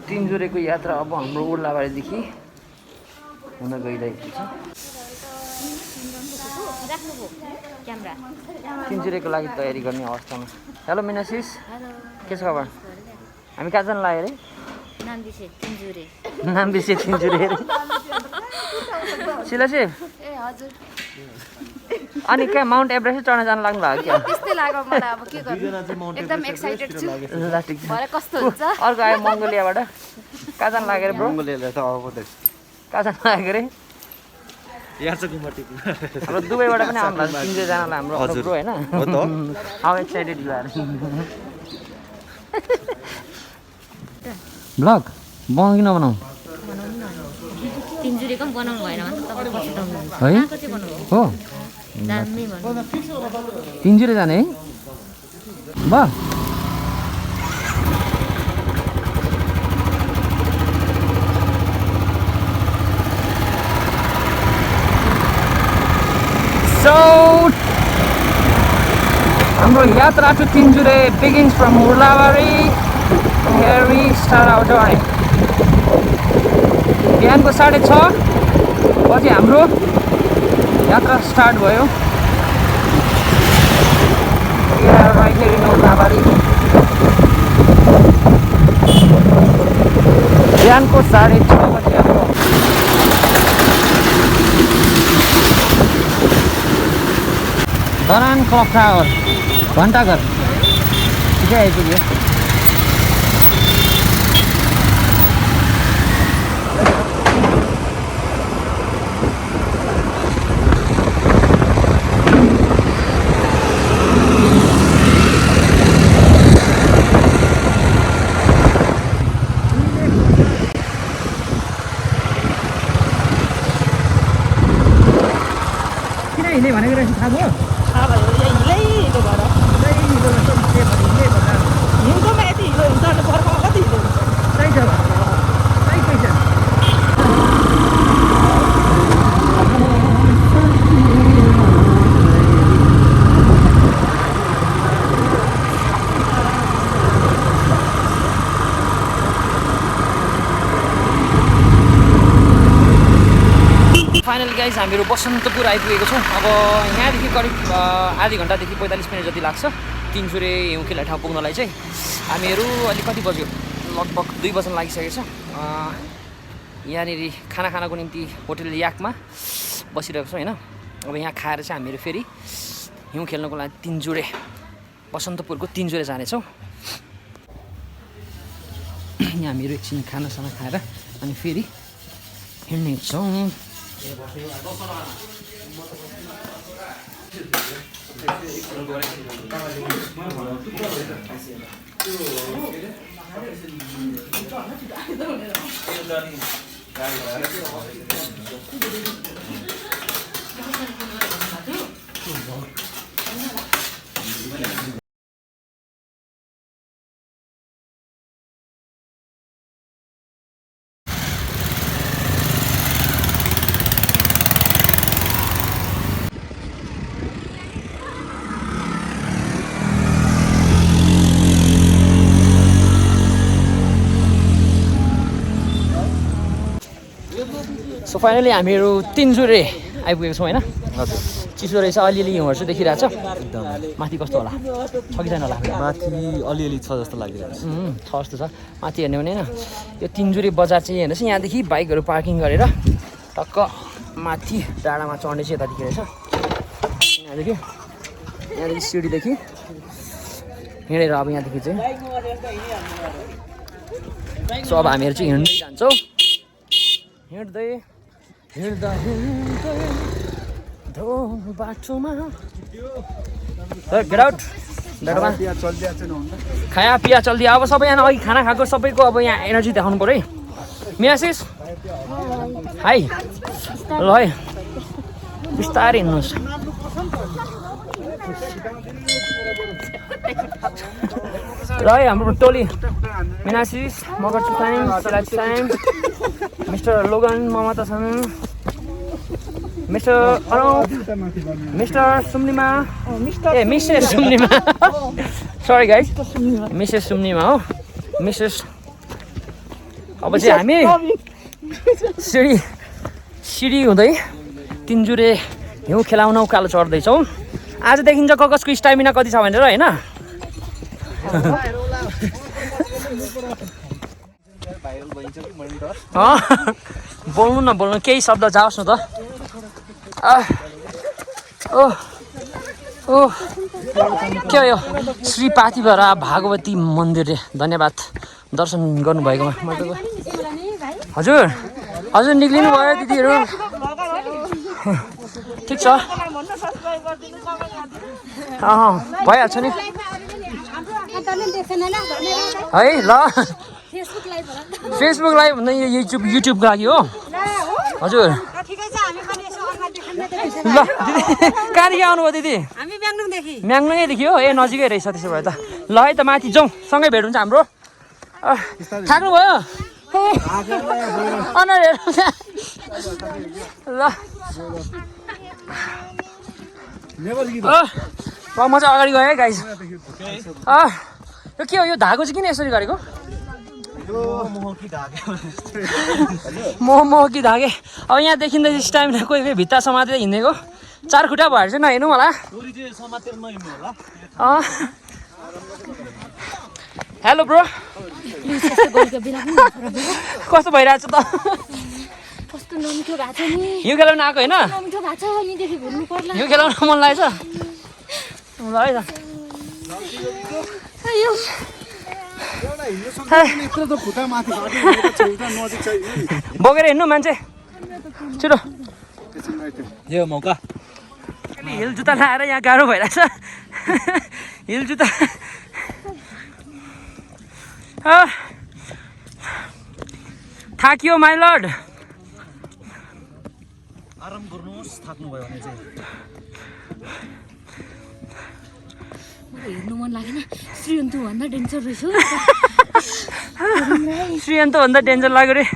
तिनजुरेको यात्रा अब हाम्रो उर्लाबारीदेखि हुन गइरहेको छ। तिनजुरेको लागि तयारी गर्ने अवस्थामा। हेलो मिनासिस, के छ खबर? हामी कहाँ जानु लाग्यो अरे? नाम्बिसे तिनजुरे अरे। सिलासी अनि कहाँ माउन्ट एभरेस्ट चढ्न जानु लाग्नु भएको क्या? त्यस्तै लाग्यो मलाई। अब के गर्नु, एकदम एक्साइटेड छु। भरे कस्तो हुन्छ? अर्को आयो मङ्गोलियाबाट। कहाँ जानु लाग्यो अरे ब्रो? मङ्गोलियाबाट त अब कहाँ जानु लाग्यो अरे? हाम्रो दुबईबाट पनि आउनु लाग्छ 3 जनालाई हाम्रो ब्रो हैन? हो त। How excited you are? Blog बनाउ कि नबनाऊ? तिनजुरेको पनि बनाउनु भएन भने तपाईले बसिटाउनु है? कहाँ चाहिँ बनाउनु हो दामी भन्नु। तिनजुरे जाने है? बा So हाम्रो यात्रा to Tinjure begins from Urlabari. Here we start our journey. बिहानको 6:30 बजे हाम्रो यात्रा स्टार्ट भयो। We are right here in Urlabari. बिहानको 6:30 बजे हाम्रो धरान क्लक टावर घन्टाघर ठिकै आइपुग्यो। किन हिले भनेको रहेछ थाहा भयो? फाइनल गाइज हामीहरू बसन्तपुर आइपुगेको छौँ। अब यहाँदेखि करिब आधी घन्टादेखि 45 मिनट जति लाग्छ तिनजुरे हिउँखेला ठाउँ पुग्नलाई चाहिँ। हामीहरू अहिले कति बज्यो? लगभग 2 बज्न लागिसकेको छ। यहाँनिर खाना खानको निम्ति होटल याकमा बसिरहेको छौँ होइन। अब यहाँ खाएर चाहिँ हामीहरू फेरि हिउँ खेल्नको लागि तिनजुरे बसन्तपुरको तिनजुरे जानेछौँ। यहाँ हामीहरू एकछिन खानासाना खाएर अनि फेरि हिँड्नेछौँ। सो फाइनली हामीहरू तिनजुरे आइपुगेको छौँ होइन। चिसो रहेछ, अलिअलि हिउँहरू चाहिँ देखिरहेको छ। एकदम माथि कस्तो होला? छ कि छैन होला? माथि अलिअलि छ जस्तो लागिरहेको छ जस्तो छ। माथि हेर्ने भने होइन, यो तिनजुरे बजार चाहिँ हेर्नुहोस् यहाँदेखि बाइकहरू पार्किङ गरेर टक्क माथि डाँडामा चढ्ने चाहिँ यतादेखि रहेछ। यहाँदेखि सिडीदेखि हिँडेर अब यहाँदेखि चाहिँ सो अब हामीहरू चाहिँ हिँड्दै जान्छौँ। हिँड्दै हिँड्दा बाटोमा गेट आउट बाटोमा खाया पिया चल्दिया। अब सबै यहाँ अघि खाना खाएको सबैको अब यहाँ एनर्जी देखाउनु पऱ्यो है। मियासिस हाई ल है बिस्तारै हिँड्नुहोस्। र है हाम्रो टोली मिनासिस मगर टाइम सिराज टाइम मिस्टर लोगन ममता छन्, मिस्टर अनुप, मिस्टर सुम्निमा ए Mrs Sumnima sorry guys Mrs Sumnima हो। मिसेस अब चाहिँ हामी सिडी हुँदै तिनजुरे हिउँ खेलाउन उकालो चढ्दैछौँ। आज देखिन्छ कसको स्टामिना कति छ भनेर होइन। बोल्नु न बोल्नु केही शब्द जाओस् न त। के हो यो श्री पाथिभरा भागवती मन्दिर धन्यवाद दर्शन गर्नुभएकोमा। हजुर हजुर निक्लिनु भयो दिदीहरू। ठिक छ भइहाल्छ नि है। ल फेसबुक लाइभ भन्दा यो युट्युबको लागि हो। हजुर ल दिदी कहाँदेखि आउनुभयो दिदी? म्याङ्लुङदेखि हो। ए नजिकै रहेछ त्यसो भए त। ल है त माथि जाउँ सँगै भेट हुन्छ हाम्रो। थाक्नुभयो अनुहार हेर्नु ल। म चाहिँ अगाडि गएँ है गाइस। यो के हो यो धागो चाहिँ किन यसरी गरेको? मोह कि धागे। अब यहाँ देखिँदै स्टामिना कोही कोही भित्ता समातेर हिँडेको 4 खुट्टा भएर चाहिँ नहिँड्नु होला। हेलो ब्रो कस्तो भइरहेछ त? हिउँ खेलाउन आएको होइन? हिउँ खेलाउन मन लागेछ? ल है त बोकेर हिँड्नु मान्छे छिटो। यो मौका हिल जुत्ता लाएर यहाँ गाह्रो भइरहेछ। हिल जुत्ता थाकियो माइ लर्ड। आराम गर्नुहोस् थाक्नु भयो भने चाहिँ। हेर्नु मन लागेन। श्रीयन्तु भन्दा डेन्जर रहेछ। श्रीयन्त भन्दा डेन्जर लाग्यो रे।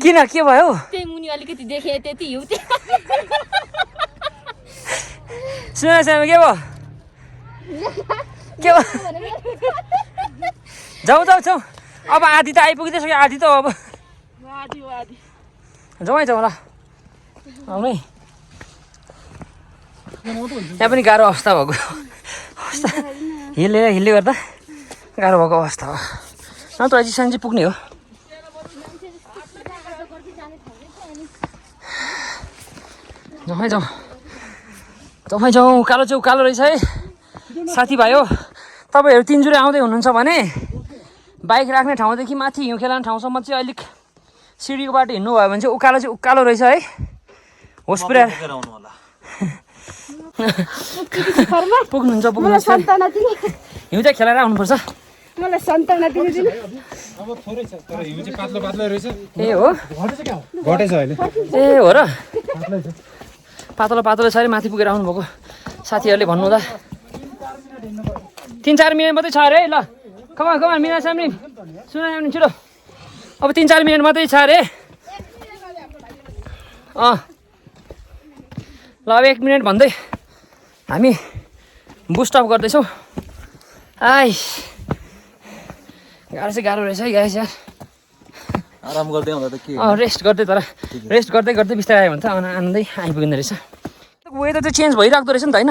किन के भयो? त्यही मुनि अलिकति देखे त्यति हिउँ। सुन सानो के भयो? के भयो? जाउँ जाउँ जाउँ। अब आधी त आइपुगिदिइसक्यो। आधी त अब जाउँ है जाउँ ल आउनु है। त्यहाँ पनि गाह्रो अवस्था भएको अवस्था हिल्ले गर्दा गाह्रो भएको अवस्था हो। नत्र अझै सानो चाहिँ पुग्ने हो। जाउँ है जाउँ जाउँ है जाउँ। उकालो चाहिँ उकालो रहेछ है साथीभाइ हो। तपाईँहरू तिनजुरे आउँदै हुनुहुन्छ भने बाइक राख्ने ठाउँदेखि माथि हिउँ खेलाउने ठाउँसम्म चाहिँ अलिक सिडीको बाटो हिँड्नुभयो भने चाहिँ उकालो रहेछ है। होस पुऱ्याएर पुग्नुहुन्छ पुग्नुहुन्छ। हिउँ चाहिँ खेलाएर आउनुपर्छ। मलाई सन्ताना दिनु। अब थोरै छ तर हिउँ चाहिँ पातलो पातलो रहेछ। ए हो घटेछ अहिले। ए हो र पातलो पातलो छ अरे माथि पुगेर आउनुभएको साथीहरूले भन्नुहुँदा। 3-4 मिनट मात्रै छ अरे है। ल कमान कमान मिना सामने सुना छिटो। अब 3-4 मिनट मात्रै छ अरे। ल अब 1 मिनट भन्दै हामी बुस्ट अप गर्दैछौँ। गाह्रो चाहिँ गाह्रो रहेछ है गाइस यार। आराम गर्दै आउँदा त के रेस्ट गर्दै तर रेस्ट गर्दै गर्दै बिस्तारै आयो भने त आनन्दै आइपुग्ने रहेछ। वेदर चाहिँ चेन्ज भइराख्दो रहेछ नि त होइन?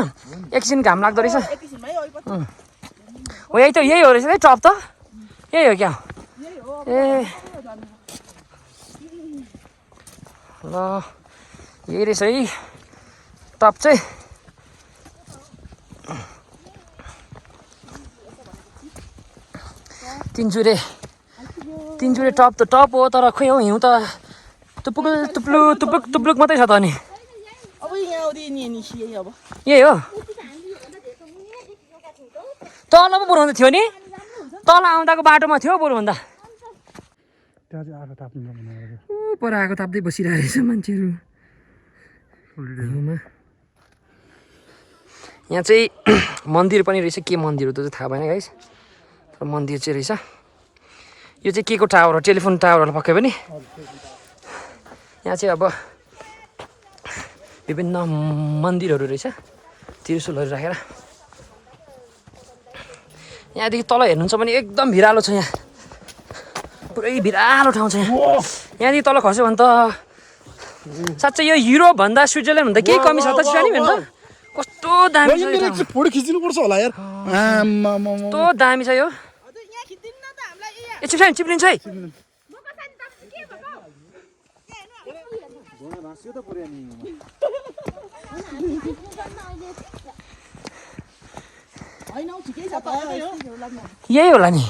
एकछिन घाम लाग्दो रहेछ। हो यही त यही हो रहेछ है टप त यही हो क्या? ए ल यही रहेछ है टप चाहिँ। तिनजुरे टप त टप हो तर खोइ हौ हिउँ त तुप्लुक मात्रै छ त अनि। यही हो तल पो बरु थियो नि। तल आउँदाको बाटोमा थियो बरुभन्दा। पर आगो ताप्दै बसिरहेको रहेछ मान्छेहरू। यहाँ चाहिँ मन्दिर पनि रहेछ। के मन्दिर हो त्यो चाहिँ थाहा भएन गाइस। तर मन्दिर चाहिँ रहेछ। यो चाहिँ के को टावर हो? टेलिफोन टावर होला पक्कै पनि। यहाँ चाहिँ अब विभिन्न मन्दिरहरू रहेछ त्रिशूलहरू राखेर यहाँदेखि तल हेर्नुहुन्छ भने एकदम भिरालो छ यहाँ पुरै भिरालो ठाउँ छ यहाँदेखि तल खस्यो भने त साँच्चै यो युरोप भन्दा स्विजरल्यान्ड भन्दा केही कमी छ त चिसानी भन्छ कस्तो दामी छ यो फोटो खिच्नुपर्छ होला यार कस्तो दामी छ यो ए चिसानी चिप्लिन्छ है यही होला नि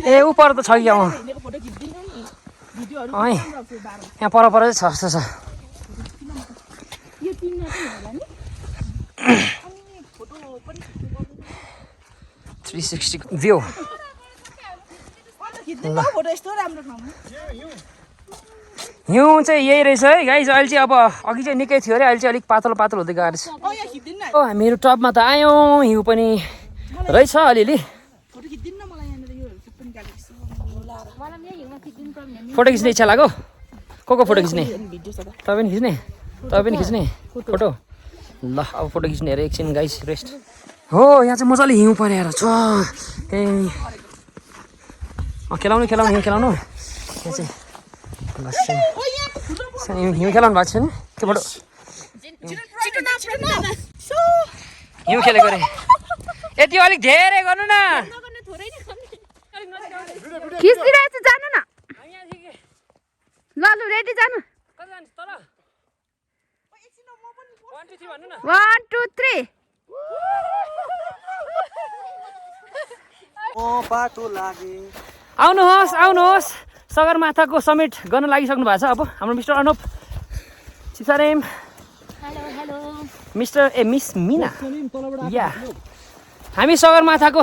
ए ऊ पर त छ कि यहाँ पर पर चाहिँ छ जस्तो छ 360 भ्यू हिउँ चाहिँ यही रहेछ है गाइज अहिले चाहिँ अब अघि चाहिँ निकै थियो अरे अहिले चाहिँ अलिक पातलो पातलो हुँदै गएको रहेछ हामीहरू टपमा त आयौँ हिउँ पनि रहेछ अलिअलि फोटो खिच्ने इच्छा लाग्यो को फोटो खिच्ने तपाईँ पनि खिच्ने फोटो ल अब फोटो खिच्ने अरे एकछिन गाइस रेस्ट हो यहाँ चाहिँ मजाले हिउँ परेर छ ए खेलाउनु यहाँ चाहिँ हिउँ खेलाउनु भएको छैन के फोटो हिउँ खेलेको अरे यति अलिक धेरै गर्नु न खिच्दिरहेछु जानु न ल लु रेडी जानु 1 2 3 आउनुहोस् सगरमाथाको समिट गर्न लागिसक्नु भएको छ अब हाम्रो मिस्टर अनुप सिसारेम मिस्टर मिस मिना या हामी सगरमाथाको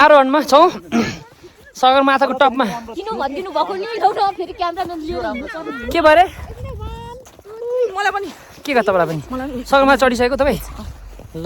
आरोहणमा छौँ सगरमाथाको टपमा के भरे मलाई पनि के गर्छ तपाईँलाई पनि सगरमाथा चढिसकेको तपाईँ ल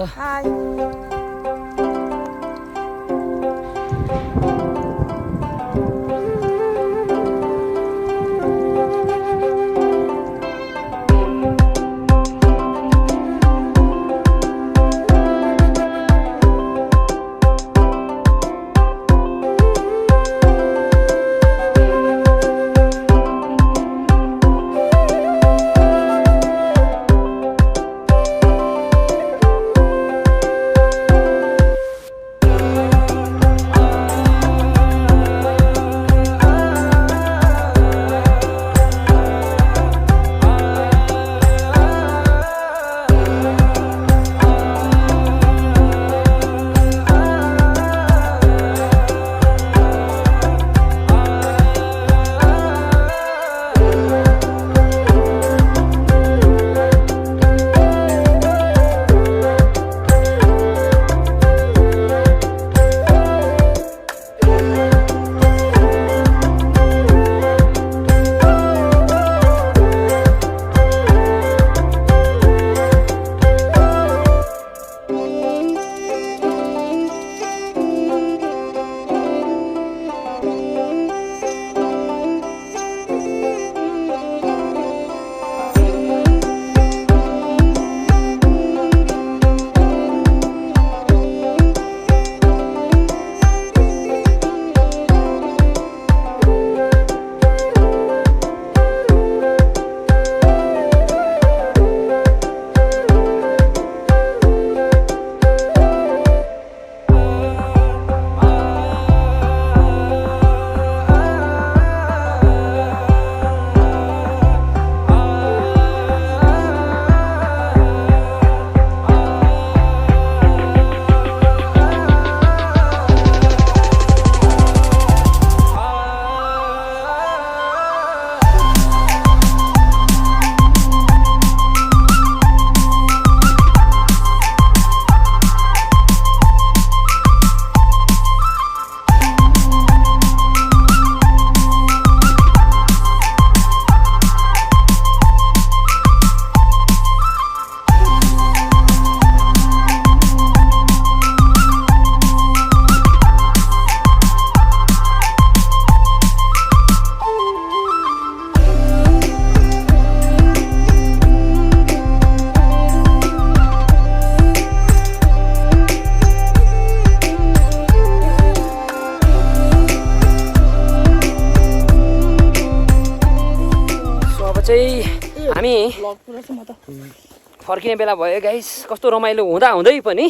फर्किने बेला भयो गाइस। कस्तो रमाइलो हुँदा हुँदै पनि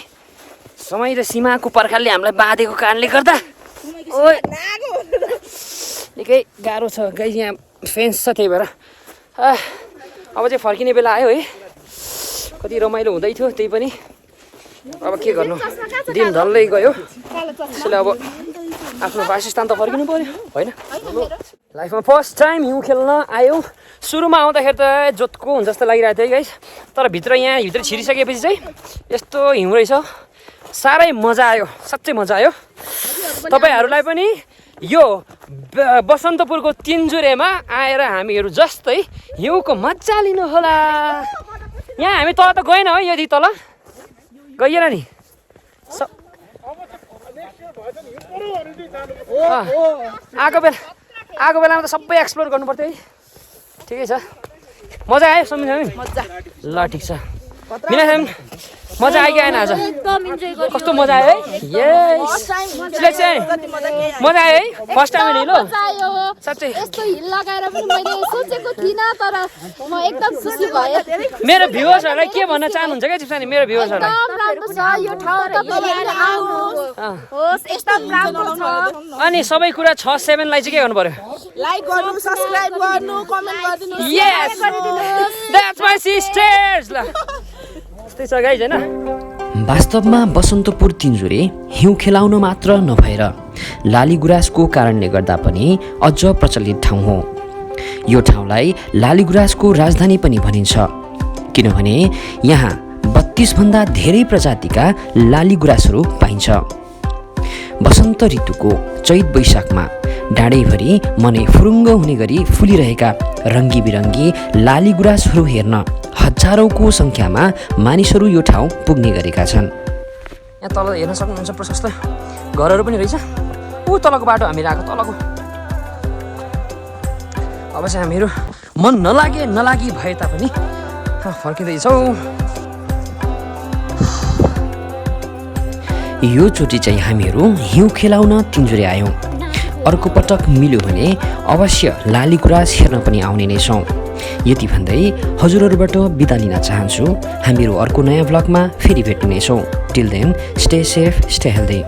समय र सीमाको पर्खालले हामीलाई बाँधेको कारणले गर्दा ओइ निकै गाह्रो छ गाइस। यहाँ फेन्स छ त्यही भएर अब चाहिँ फर्किने बेला आयो है। कति रमाइलो हुँदै थियो त्यही पनि अब के गर्नु दिन ढल्दै गयो। त्यसैले अब आफ्नो वासस्थान त फर्किनु पर्यो होइन। लाइफमा फर्स्ट टाइम हिउँ खेल्न आयो। सुरुमा आउँदाखेरि त जोतको हुन्छ जस्तो लागिरहेको थियो गाइस, तर यहाँ भित्र छिरिसकेपछि चाहिँ यस्तो हिउँ रहेछ। साह्रै मजा आयो, साँच्चै मजा आयो। तपाईँहरूलाई पनि यो बसन्तपुरको तिनजुरेमा आएर हामीहरू जस्तै हिउँको मजा लिनु होला। यहाँ हामी तल त गएन है, यदि तल गइएन नि आएको बेलामा त सबै एक्सप्लोर गर्नुपर्थ्यो है। ठिकै छ, मजा आयो समिना? ल ठिक छ मिना, मजा आयो कि आएन आज? कस्तो मजा आयो है? मजा आयो है? फर्स्ट टाइम नि? ल साँच्चै यस्तो हिल लगाएर पनि मैले सोचेको थिइनँ, तर म एकदम खुसी भएँ। मेरो भ्युअर्सहरूलाई के भन्न चाहनुहुन्छ क्या चिप्सानी? मेरो भ्युअर्सहरूलाई राम्रो छ यो ठाउँ, तपाईहरु आउनुहोस्, एकदम राम्रो छ। अनि सबै कुरा 6-7 लाई चाहिँ के गर्नु पर्यो? लाइक गर्नु, सब्स्क्राइब गर्नु, कमेन्ट गरिदिनु। यस द्याट्स माई सिस्टर्स। ल त्यस्तै छ गाइज हैन। वास्तवमा बसन्तपुर तिनजुरे हिउँ खेलाउन मात्र नभएर लालीगुराँसको कारणले गर्दा पनि अझ प्रचलित ठाउँ हो। यो ठाउँलाई लालीगुराँसको राजधानी पनि भनिन्छ, किनभने यहाँ 32 भन्दा धेरै प्रजातिका लालीगुराँसहरू पाइन्छ। वसन्त ऋतुको चैत वैशाखमा डाँडैभरि मनै फुरुङ्ग हुने गरी फुलिरहेका रङ्गी बिरङ्गी लालीगुराँसहरू हेर्न हजारौँको सङ्ख्यामा मानिसहरू यो ठाउँ पुग्ने गरेका छन्। यहाँ तल हेर्न सक्नुहुन्छ प्रशस्त घरहरू पनि रहेछ। ऊ तलको बाटो हामीहरू आएको तलको। अब चाहिँ हामीहरू मन नलागी भए तापनि फर्किँदैछौँ। यो चोटि चाहिँ हामीहरू हिउँ खेलाउन तिनजुरे आयौँ। अर्को पटक मिल्यो भने अवश्य लालीगुराँस हेर्न पनि आउने नै छौँ। यति भन्दै हजुरहरूबाट बिदा लिन चाहन्छु। हामीहरू अर्को नयाँ भ्लगमा फेरि भेट्नेछौँ। Till then stay safe, stay healthy.